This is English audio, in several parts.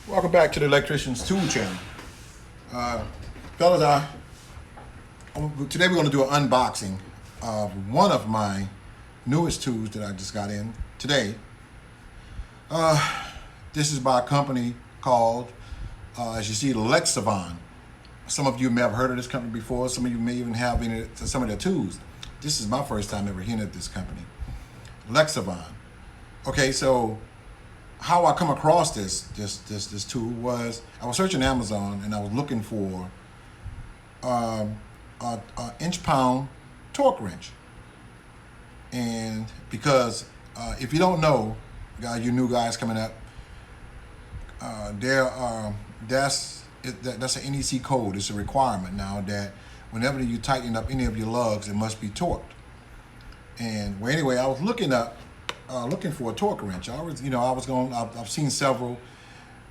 Welcome back to the Electricians Tool Channel. Fellas, today we're going to do an unboxing of one of my newest tools that I just got in today. This is by a company called, as you see, LEXIVON. Some of you may have heard of this company before. Some of you may even have some of their tools. This is my first time ever hearing of this company, LEXIVON. Okay, so how I come across this tool was I was searching Amazon and I was looking for a inch-pound torque wrench. And because if you don't know, guys, you new guys coming up, that's an NEC code. It's a requirement now that whenever you tighten up any of your lugs, it must be torqued. And well, anyway, I was looking for a torque wrench. I've seen several,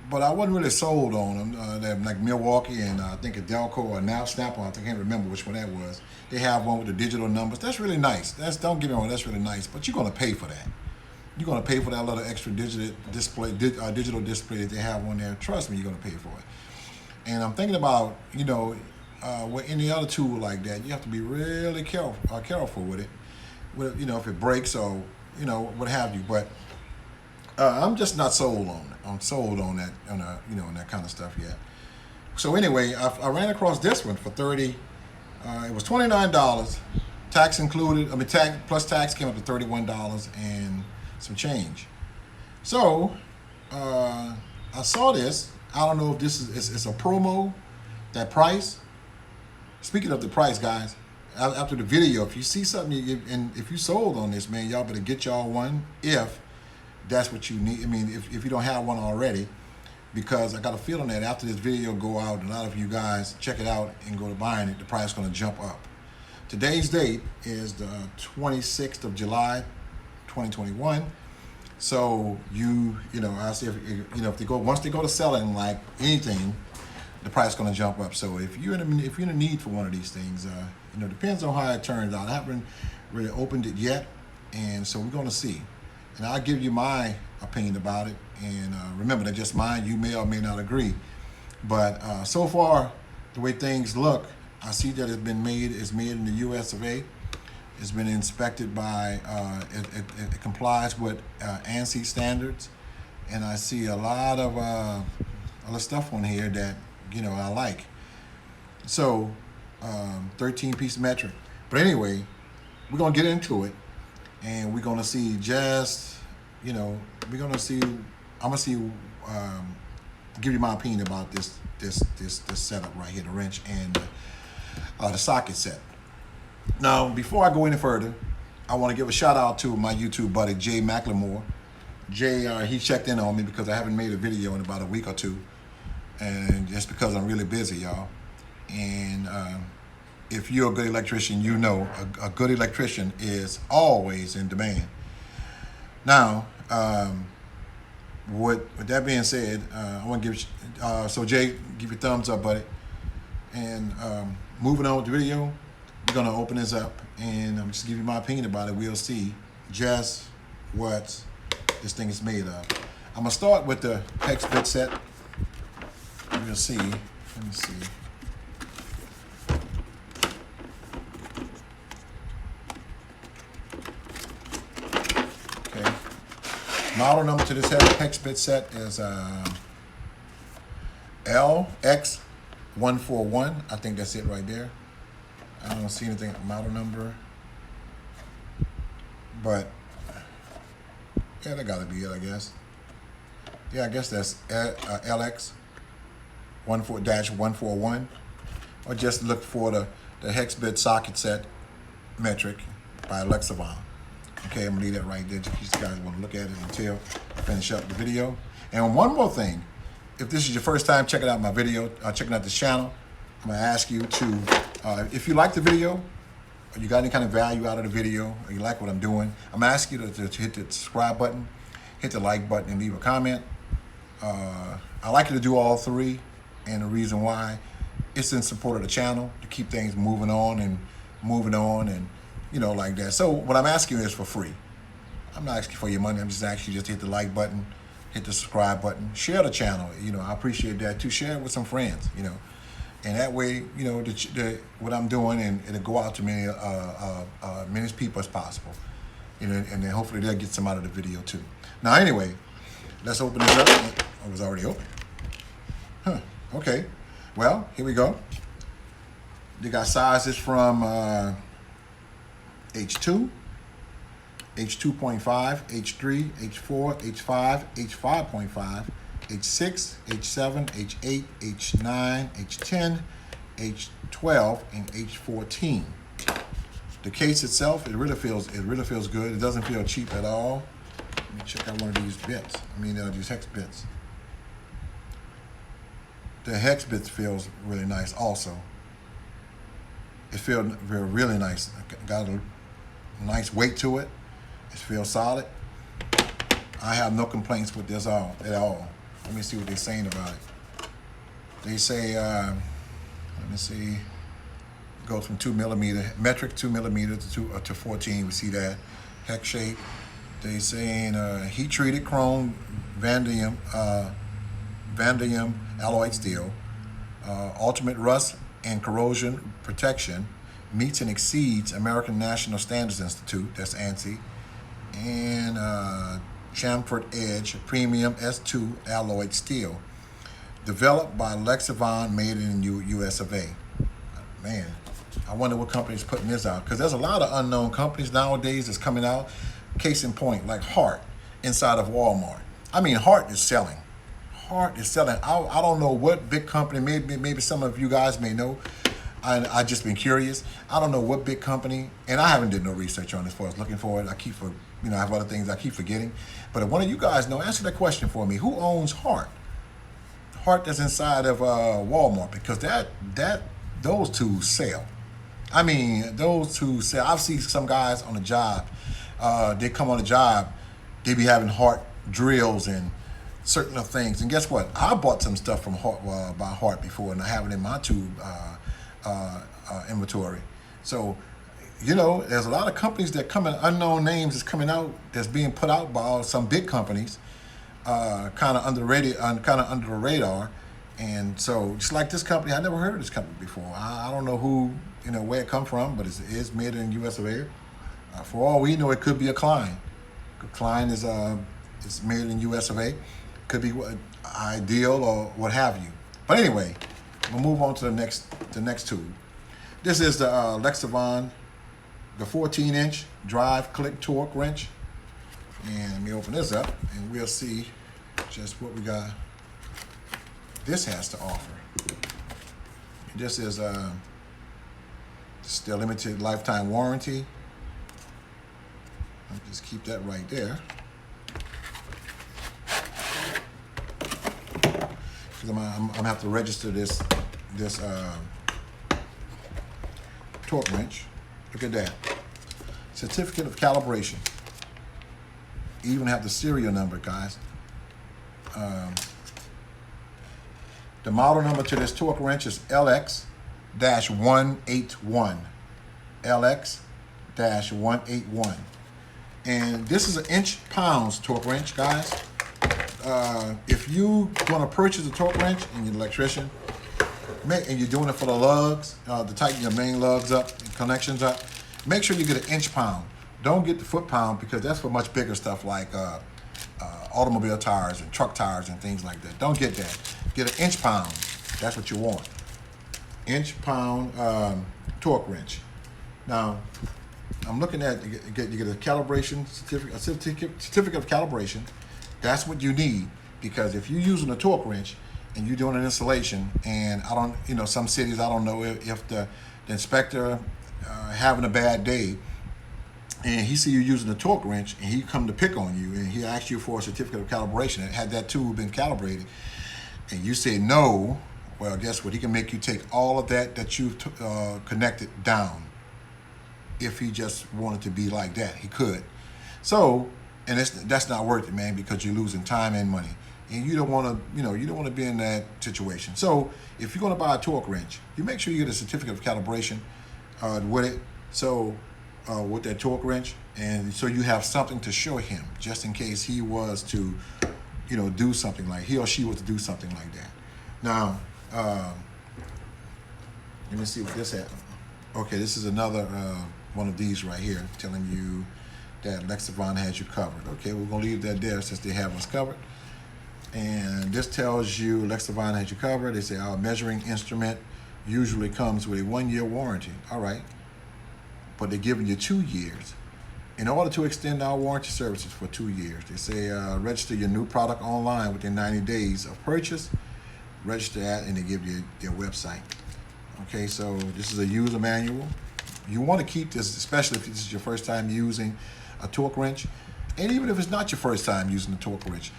but I wasn't really sold on them. They're like Milwaukee and I think a Delco or now Snap-on. I can't remember which one that was. They have one with the digital numbers. That's really nice. Don't get me wrong, that's really nice. But you're going to pay for that. You're going to pay for that little extra digital display that they have on there. Trust me, you're going to pay for it. And I'm thinking about, with any other tool like that, you have to be really careful with it. If it breaks or what have you. But I'm just not sold on it. I'm sold on that, on that kind of stuff yet. So anyway, I ran across this one for $30. It was $29, tax included. Tax plus tax came up to $31 and some change. So I saw this. I don't know if this is a promo, that price. Speaking of the price, guys, after the video, if you see something and if you sold on this, man, y'all better get y'all one if that's what you need. If you don't have one already, because I got a feeling that after this video go out, a lot of you guys check it out and go to buying it, the price is going to jump up. Today's date is the 26th of July, 2021. So I say if they go once they go to selling like anything, the price is going to jump up. So if you're in a need for one of these things, depends on how it turns out. I haven't really opened it yet, and so we're going to see. And I'll give you my opinion about it. And remember, that's just mine. You may or may not agree. But so far, the way things look, I see that it's made in the US of A. It's been inspected by, it complies with ANSI standards. And I see a lot of other stuff on here that, I like. So, 13-piece metric. But anyway, we're going to get into it. And we're going to see I'm going to see, give you my opinion about this setup right here, the wrench and the socket set. Now, before I go any further, I want to give a shout out to my YouTube buddy, Jay McLemore. Jay, he checked in on me because I haven't made a video in about a week or two. And just because I'm really busy, y'all. And if you're a good electrician, you know a good electrician is always in demand. Now, with that being said, I want to give so Jay, give you a thumbs up, buddy. And moving on with the video, we're gonna open this up, and I'm just give you my opinion about it. We'll see just what this thing is made of. I'm gonna start with the hex bit set. We'll see. Let me see. Okay. Model number to this hex bit set is LX-181. I think that's it right there. I don't see anything model number, but yeah, that gotta be it, I guess. Yeah, I guess that's LX-141, or just look for the hex bit socket set metric by LEXIVON. Okay, I'm gonna leave that right there if you guys want to look at it until I finish up the video. And one more thing, if this is your first time checking out my video, checking out this channel, I'm gonna ask you to, if you like the video, or you got any kind of value out of the video, or you like what I'm doing, I'm gonna ask you to hit the subscribe button, hit the like button, and leave a comment. I like you to do all three, and the reason why, it's in support of the channel to keep things moving on and like that. So what I'm asking you is for free. I'm not asking for your money. I'm just asking you just to hit the like button, hit the subscribe button, share the channel. You know, I appreciate that too. Share it with some friends. You know, and that way, you know, what I'm doing, and it'll go out to many people as possible. You know, and then hopefully they'll get some out of the video too. Now, anyway, let's open this up. Oh, it was already open. Huh. Okay. Well, here we go. They got sizes from H2, H2.5, H3, H4, H5, H5.5, H6, H7, H8, H9, H10, H12, and H14. The case itself, it really feels good. It doesn't feel cheap at all. Let me check out one of these bits. These hex bits. The hex bits feels really nice also. It feels really nice. Got a nice weight to it. It feels solid. I have no complaints with this at all. Let me see what they're saying about it. They say, let me see, it goes from 2 millimeter, metric 2 millimeter to 14. We see that. Hex shape. They saying heat treated chrome vanadium alloy steel, ultimate rust and corrosion protection, meets and exceeds American National Standards Institute, that's ANSI, and chamfered edge premium S2 alloyed steel, developed by LEXIVON, made in US of A. Man, I wonder what company's putting this out, because there's a lot of unknown companies nowadays that's coming out. Case in point, like Hart inside of Walmart. I mean, Hart is selling. Hart is selling. I don't know what big company. Maybe some of you guys may know. I just been curious. I don't know what big company, and I haven't did no research on this for us looking for it. I have other things I keep forgetting. But if one of you guys know, answer that question for me. Who owns Hart? Hart that's inside of Walmart, because those two sell. I mean, those two sell. I've seen some guys on the job. They come on the job, they be having Hart drills and certain things. And guess what? I bought some stuff from Hart, by Hart before, and I have it in my tube inventory. So, you know, there's a lot of companies that come in, unknown names that's coming out, that's being put out by some big companies, kind of under the radar. And so, just like this company, I never heard of this company before. I don't know where it come from, but it is made in US of A. For all we know, it could be a Klein. Klein is made in US of A. Could be Ideal or what have you. But anyway, we'll move on to the next tool. This is the LEXIVON, the 14-inch drive click torque wrench. And let me open this up, and we'll see just what we got. This has to offer. This is still limited lifetime warranty. I'll just keep that right there. Because I'm gonna have to register this torque wrench. Look at that. Certificate of calibration. You even have the serial number, guys. The model number to this torque wrench is LX-181. LX-181. And this is an inch-pounds torque wrench, guys. If you want to purchase a torque wrench and you're an electrician, and you're doing it for the lugs, to tighten your main lugs up, and connections up, make sure you get an inch-pound. Don't get the foot-pound, because that's for much bigger stuff like automobile tires and truck tires and things like that. Don't get that. Get an inch-pound. That's what you want. Inch-pound torque wrench. Now, I'm looking at, you get a calibration certificate, certificate of calibration. That's what you need, because if you're using a torque wrench and you're doing an installation, and some cities, I don't know if the inspector having a bad day, and he see you using a torque wrench, and he come to pick on you, and he asks you for a certificate of calibration, and had that tool been calibrated, and you say no, well, guess what? He can make you take all of that you've connected down. If he just wanted to be like that, he could. So, and that's not worth it, man, because you're losing time and money, and you don't want to, you don't want to be in that situation. So, if you're going to buy a torque wrench, you make sure you get a certificate of calibration with it. So, with that torque wrench, and so you have something to show him, just in case he was to, do something like he or she was to do something like that. Now, let me see what this at. Okay, this is another one of these right here telling you that LEXIVON has you covered. Okay, we're gonna leave that there since they have us covered. And this tells you LEXIVON has you covered. They say our measuring instrument usually comes with a 1-year warranty. All right, but they're giving you 2 years. In order to extend our warranty services for 2 years, they say register your new product online within 90 days of purchase. Register that, and they give you their website. Okay, so this is a user manual. You want to keep this, especially if this is your first time using a torque wrench, and even if it's not your first time using a torque wrench.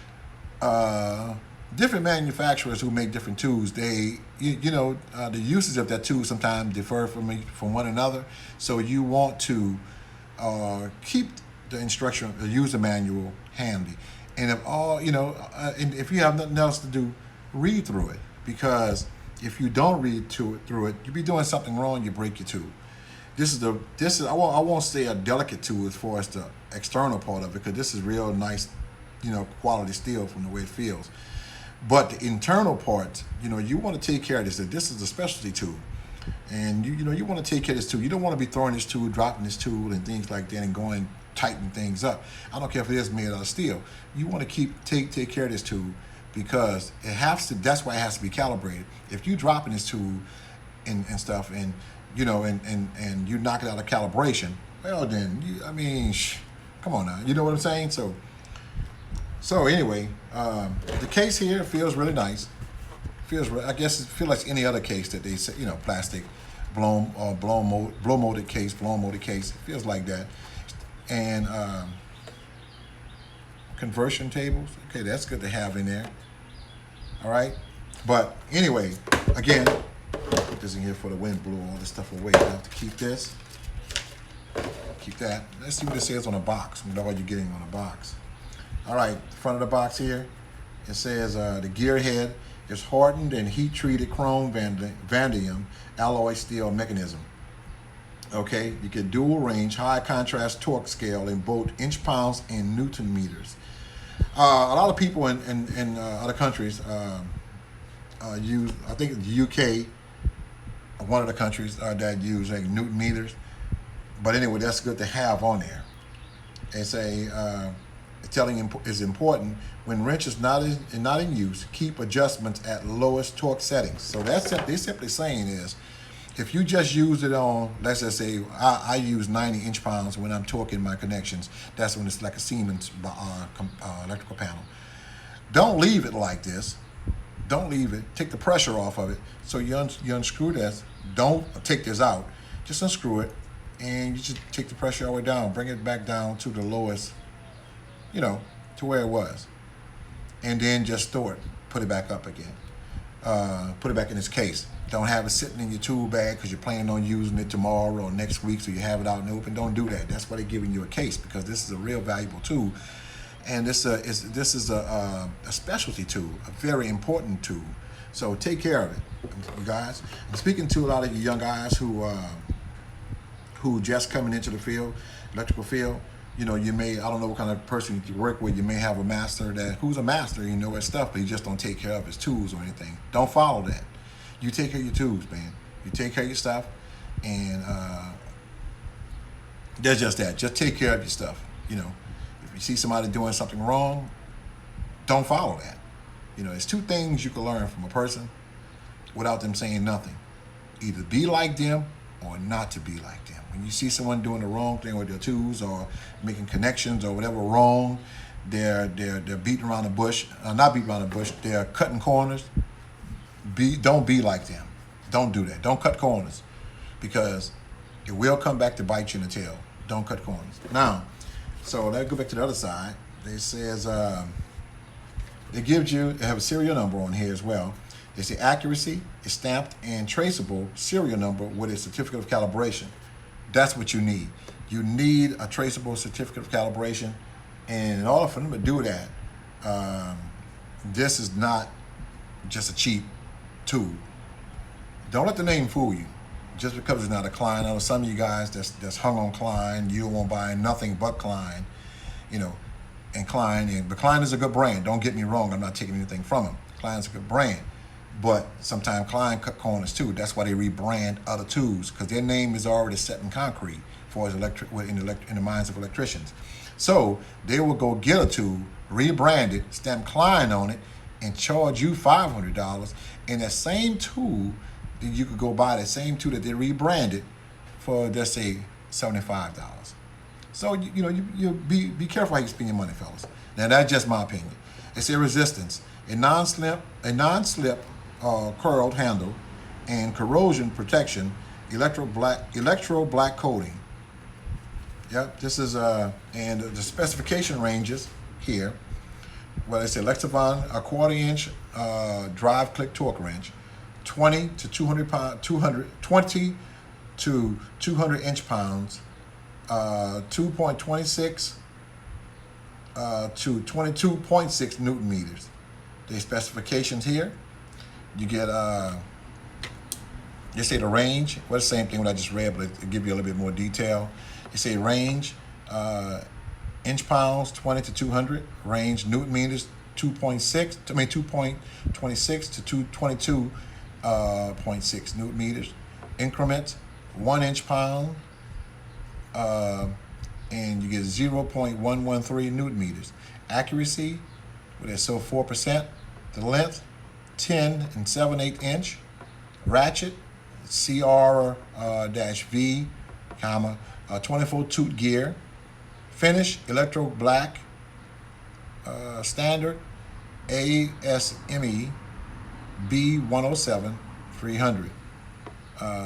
Different manufacturers who make different tools, they, the usage of that tool sometimes differ from one another. So you want to keep the instruction, the user manual handy. And and if you have nothing else to do, read through it, because if you don't read through it, you'll be doing something wrong. You break your tool. This is I won't say a delicate tool as far as the external part of it, because this is real nice, quality steel from the way it feels. But the internal part, you want to take care of this. This is a specialty tool, and you want to take care of this tool. You don't want to be throwing this tool, dropping this tool, and things like that, and going tighten things up. I don't care if it is made out of steel. You want to take care of this tool, because it has to. That's why it has to be calibrated. If you dropping this tool and stuff, and and you knock it out of calibration, well then come on now. You know what I'm saying? So anyway, the case here feels really nice. I guess it feels like any other case that they say, plastic, blow molded case. It feels like that. And conversion tables. Okay, that's good to have in there. All right, but anyway, again, put this in here for the wind blow all this stuff away. I have to keep this. Keep that. Let's see what it says on the box. What are you getting on the box? All right, the front of the box here, it says the gear head is hardened and heat-treated chrome vanadium alloy steel mechanism. Okay, you get dual range, high contrast torque scale in both inch pounds and Newton meters. A lot of people in other countries use, I think the UK, one of the countries that use like Newton meters. But anyway, that's good to have on there. It's telling you is important when wrench is not in use. Keep adjustments at lowest torque settings. So that's they're simply saying is, if you just use it on, let's just say I use 90 inch pounds when I'm torquing my connections. That's when it's like a Siemens electrical panel. Don't leave it like this. Don't leave it. Take the pressure off of it. So you unscrew this. Don't take this out. Just unscrew it, and you just take the pressure all the way down. Bring it back down to the lowest, to where it was, and then just store it. Put it back up again. Put it back in its case. Don't have it sitting in your tool bag because you're planning on using it tomorrow or next week, so you have it out in the open. Don't do that. That's why they're giving you a case, because this is a real valuable tool, and this is a specialty tool, a very important tool. So take care of it, you guys. I'm speaking to a lot of you young guys who just coming into the field, electrical field. You may, I don't know what kind of person you work with. You may have a master who's a master, his stuff, but he just don't take care of his tools or anything. Don't follow that. You take care of your tools, man. You take care of your stuff, and there's just that. Just take care of your stuff. If you see somebody doing something wrong, don't follow that. There's two things you can learn from a person without them saying nothing. Either be like them or not to be like them. When you see someone doing the wrong thing with their tools or making connections or whatever wrong, they're beating around the bush. Not beating around the bush. They're cutting corners. Don't be like them. Don't do that. Don't cut corners, because it will come back to bite you in the tail. Don't cut corners. Now, so let's go back to the other side. They says they have a serial number on here as well. They say accuracy is stamped and traceable serial number with a certificate of calibration. That's what you need. You need a traceable certificate of calibration, and in order for them to do that, this is not just a cheap tool. Don't let the name fool you. Just because it's not a Klein. I know some of you guys that's hung on Klein, you won't buy nothing but Klein, and Klein, but Klein is a good brand. Don't get me wrong. I'm not taking anything from them. Klein's a good brand. But sometimes Klein cut corners too. That's why they rebrand other tools, because their name is already set in concrete for in the minds of electricians. So they will go get a tool, rebrand it, stamp Klein on it, and charge you $500. And that same tool, you could go buy that same tool that they rebranded for, let's say, $75. So you be careful how you spend your money, fellas. Now that's just my opinion. It's a resistance, a non-slip curled handle, and corrosion protection, electro black coating. Yep, this is and the specification ranges here. Well, it's a LEXIVON, a 1/4-inch drive click torque wrench, 20 to 200 inch-pounds, 2.26 to 22.6 Newton meters. The specifications here. You get they say the range. Well, the same thing what I just read, but it'll give you a little bit more detail. They say range, inch-pounds, 20 to 200. Range, Newton meters, 2.26 to 22.6 Newton meters. Increment, 1 inch-pound, and you get 0.113 Newton meters. Accuracy, well, that's so 4%. The length, 10 and 7/8 inch. Ratchet, CR-V, 24 tooth gear. Finish, electro black. Standard, ASME B107 300.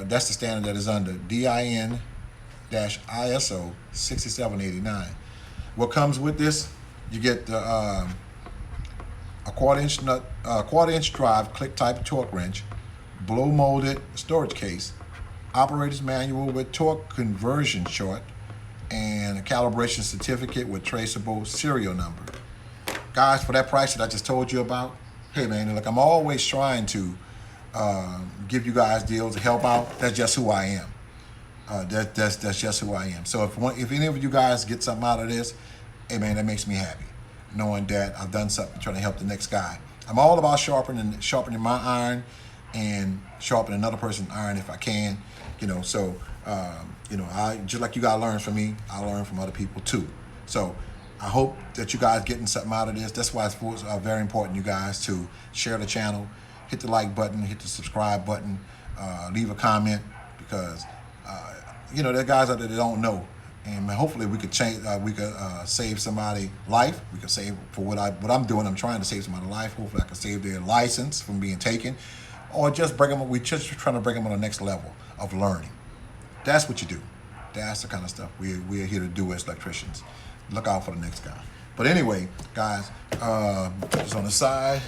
That's the standard that is under DIN-ISO 6789. What comes with this? You get the a 1/4-inch drive click type torque wrench, blow molded storage case, operator's manual with torque conversion chart, and a calibration certificate with traceable serial number. Guys, for that price that I just told you about, hey man, look, I'm always trying to give you guys deals to help out. That's just who I am. That's just who I am. So if any of you guys get something out of this, hey man, that makes me happy, knowing that I've done something trying to help the next guy. I'm all about sharpening my iron and sharpening another person's iron if I can. So I just like you guys learn from me, I learn from other people too. So I hope that you guys getting something out of this. That's why it's very important, you guys, to share the channel, hit the like button, hit the subscribe button, leave a comment, because there are guys out there that don't know, and hopefully we could change. We could save somebody's life. We could save for what I'm doing. I'm trying to save somebody's life. Hopefully I can save their license from being taken, or just bring them. We're just trying to bring them on the next level of learning. That's what you do. That's the kind of stuff we're here to do as electricians. Look out for the next guy. But anyway, guys, put this on the side.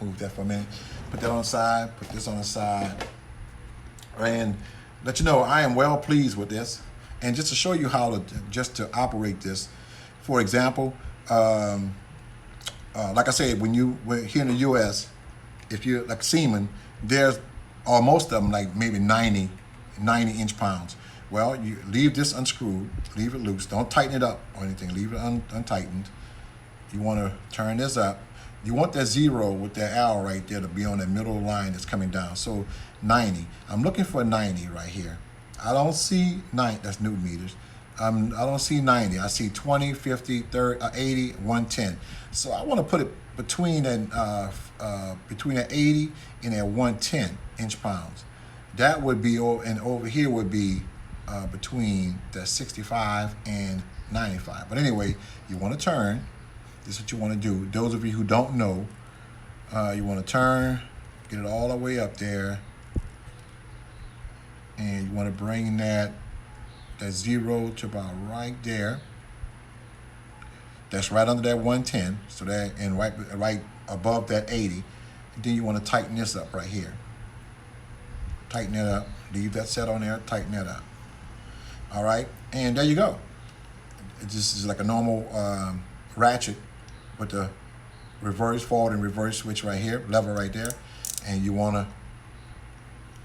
Move that for a minute. Put that on the side. Put this on the side. And let you know I am well pleased with this. And just to show you how to operate this, for example, like I said, when we're here in the U.S., if you're like Siemens, there's most of them like maybe 90 inch-pounds. Well, you leave this unscrewed, leave it loose. Don't tighten it up or anything. Leave it untightened. You want to turn this up. You want that 0 with that arrow right there to be on that middle line that's coming down. So 90. I'm looking for 90 right here. I don't see 90. That's Newton meters. I don't see 90. I see 20, 50, 30, 80, 110. So I want to put it between that 80 and that 110 inch-pounds. That would be, and over here would be between the 65 and 95. But anyway, you want to turn. This is what you want to do. Those of you who don't know, you want to turn, get it all the way up there, and you want to bring that 0 to about right there. That's right under that 110. So that, and right above that 80. And then you want to tighten this up right here. Tighten that up. Leave that set on there. Tighten that up. All right, and there you go. It just is like a normal ratchet with the forward and reverse switch right here, lever right there, and you want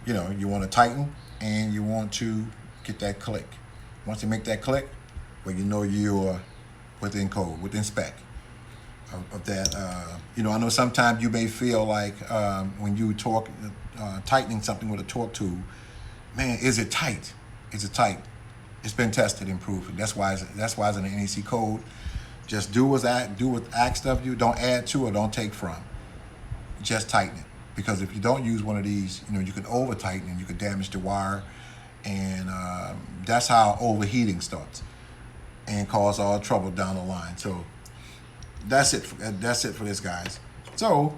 to tighten, and you want to get that click. Once you make that click, well, you know you're within code, within spec of that. You know, I know sometimes you may feel like when you tightening something with a torque tool, man, is it tight? Is it tight? It's been tested and proven. That's why it's in the NEC code. Just do what's asked of you. Don't add to or don't take from. Just tighten it. Because if you don't use one of these, you know, you can over tighten and you can damage the wire, and that's how overheating starts and cause all trouble down the line. So that's it. That's it for this, guys. So,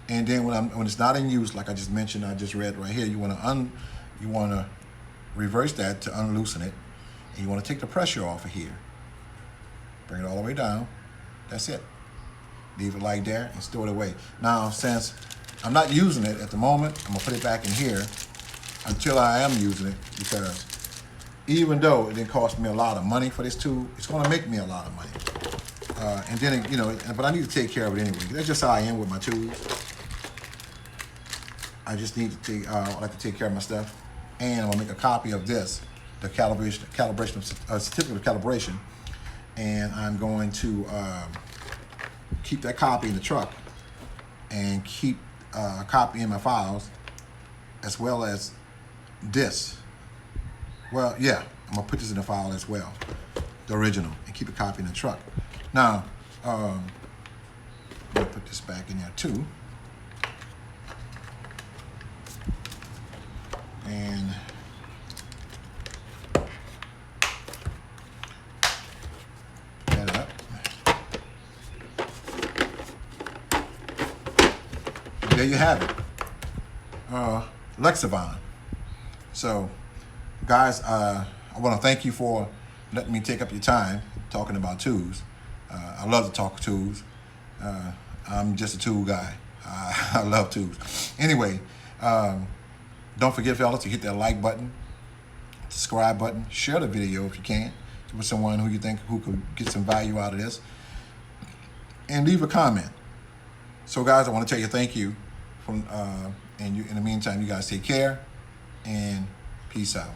and then when it's not in use, like I just mentioned, I just read right here, you want to reverse that to unloosen it, and you want to take the pressure off of here. Bring it all the way down. That's it. Leave it like there and store it away. Now, since I'm not using it at the moment, I'm gonna put it back in here until I am using it, because even though it didn't cost me a lot of money for this tool, it's gonna make me a lot of money. And then, you know, but I need to take care of it anyway. That's just how I am with my tools. I just need to take, I like to take care of my stuff. And I'm gonna make a copy of this, the certificate of calibration, and I'm going to keep that copy in the truck and keep a copy in my files, as well as this. Well, yeah, I'm gonna put this in the file as well, the original, and keep a copy in the truck. Now, I'm gonna put this back in there too. And that up. There you have it. LEXIVON. So, guys, I want to thank you for letting me take up your time talking about tools. I love to talk tools. I'm just a tool guy. I love tools. Anyway, don't forget, fellas, to hit that like button, subscribe button, share the video if you can with someone who you think who could get some value out of this, and leave a comment. So, guys, I want to tell you thank you. And in the meantime, you guys take care and peace out.